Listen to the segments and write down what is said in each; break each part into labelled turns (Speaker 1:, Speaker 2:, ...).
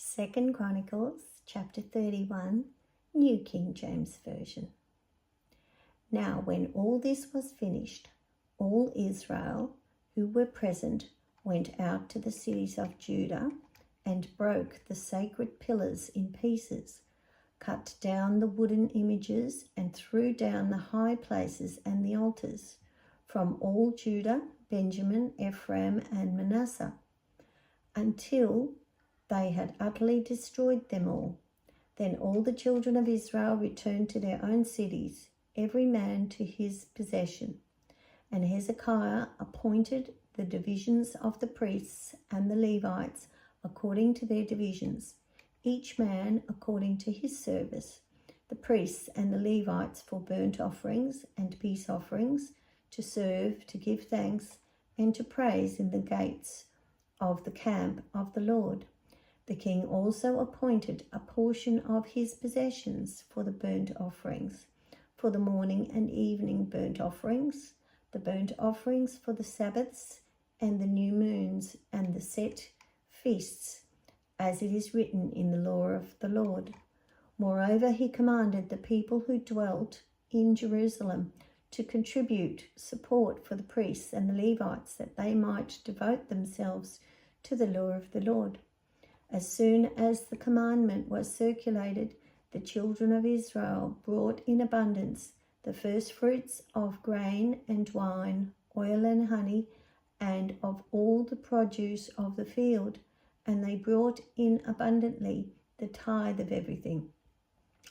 Speaker 1: 2 Chronicles chapter 31, New King James Version. Now when all this was finished, all Israel who were present went out to the cities of Judah and broke the sacred pillars in pieces, cut down the wooden images and threw down the high places and the altars from all Judah, Benjamin, Ephraim and Manasseh, until they had utterly destroyed them all. Then all the children of Israel returned to their own cities, every man to his possession. And Hezekiah appointed the divisions of the priests and the Levites according to their divisions, each man according to his service, the priests and the Levites for burnt offerings and peace offerings, to serve, to give thanks, and to praise in the gates of the camp of the Lord. The king also appointed a portion of his possessions for the burnt offerings, for the morning and evening burnt offerings, the burnt offerings for the Sabbaths and the new moons and the set feasts, as it is written in the law of the Lord. Moreover, he commanded the people who dwelt in Jerusalem to contribute support for the priests and the Levites, that they might devote themselves to the law of the Lord. As soon as the commandment was circulated, the children of Israel brought in abundance the first fruits of grain and wine, oil and honey, and of all the produce of the field, and they brought in abundantly the tithe of everything.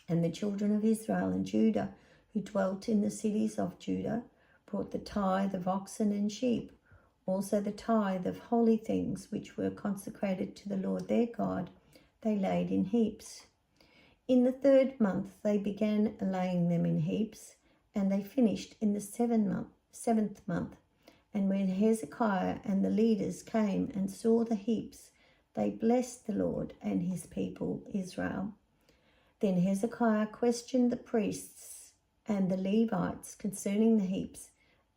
Speaker 1: And the children of Israel and Judah, who dwelt in the cities of Judah, brought the tithe of oxen and sheep, also the tithe of holy things which were consecrated to the Lord their God, they laid in heaps. In the 3rd month they began laying them in heaps, and they finished in the 7th month. And when Hezekiah and the leaders came and saw the heaps, they blessed the Lord and his people Israel. Then Hezekiah questioned the priests and the Levites concerning the heaps,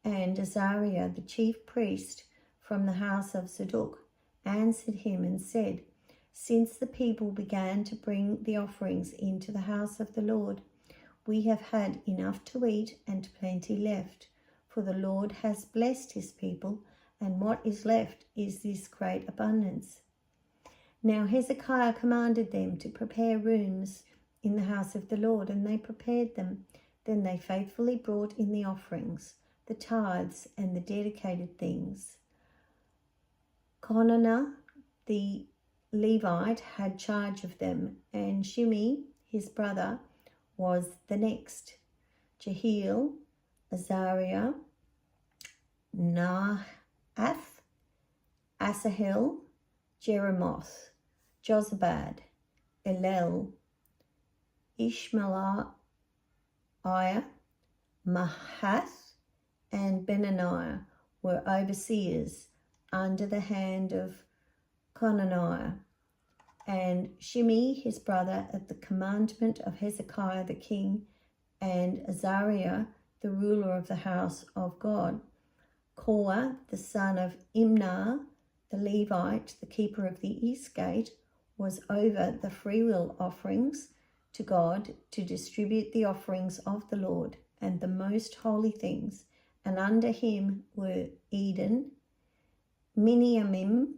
Speaker 1: and Azariah, the chief priest from the house of Zadok, answered him and said, Since the people began to bring the offerings into the house of the Lord, we have had enough to eat and plenty left, for the Lord has blessed his people, and what is left is this great abundance. Now Hezekiah commanded them to prepare rooms in the house of the Lord, and they prepared them. Then they faithfully brought in the offerings, the tithes and the dedicated things. Conanah, the Levite, had charge of them, and Shimei, his brother, was the next. Jehiel, Azariah, Nahath, Asahel, Jeremoth, Jozabad, Elel, Ishmaeliah, Mahath, and Benaniah were overseers under the hand of Conaniah, and Shimei his brother at the commandment of Hezekiah the king, and Azariah the ruler of the house of God. Korah the son of Imnah the Levite, the keeper of the east gate, was over the freewill offerings to God, to distribute the offerings of the Lord and the most holy things, and under him were Eden, Miniamim,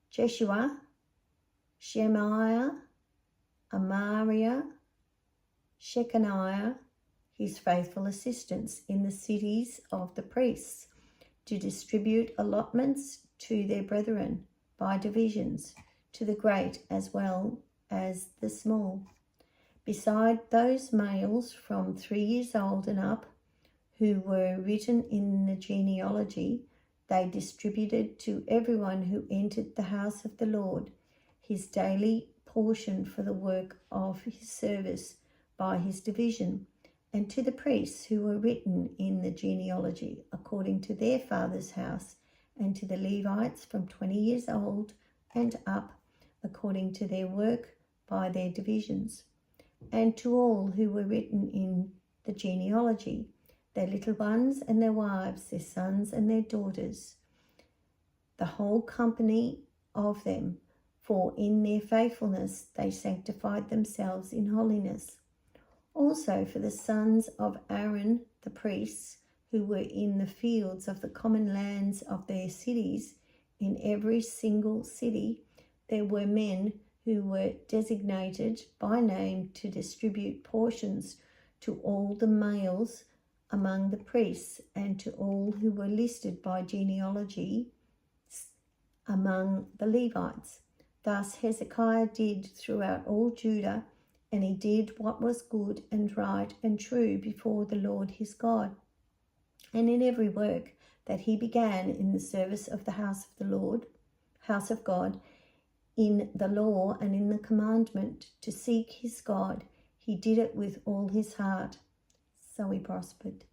Speaker 1: Jeshua, Shemaiah, Amariah, Shechaniah, his faithful assistants in the cities of the priests, to distribute allotments to their brethren by divisions, to the great as well as the small. Beside those males from 3 years old and up, who were written in the genealogy, they distributed to everyone who entered the house of the Lord his daily portion for the work of his service by his division, and to the priests who were written in the genealogy according to their father's house, and to the Levites from 20 years old and up according to their work by their divisions, and to all who were written in the genealogy, their little ones and their wives, their sons and their daughters, the whole company of them, for in their faithfulness they sanctified themselves in holiness. Also for the sons of Aaron the priests, who were in the fields of the common lands of their cities, in every single city there were men who were designated by name to distribute portions to all the males among the priests and to all who were listed by genealogy among the Levites. Thus Hezekiah did throughout all Judah, and he did what was good and right and true before the Lord his God. And in every work that he began in the service of the house of the Lord, house of God, in the law and in the commandment to seek his God, he did it with all his heart. So he prospered.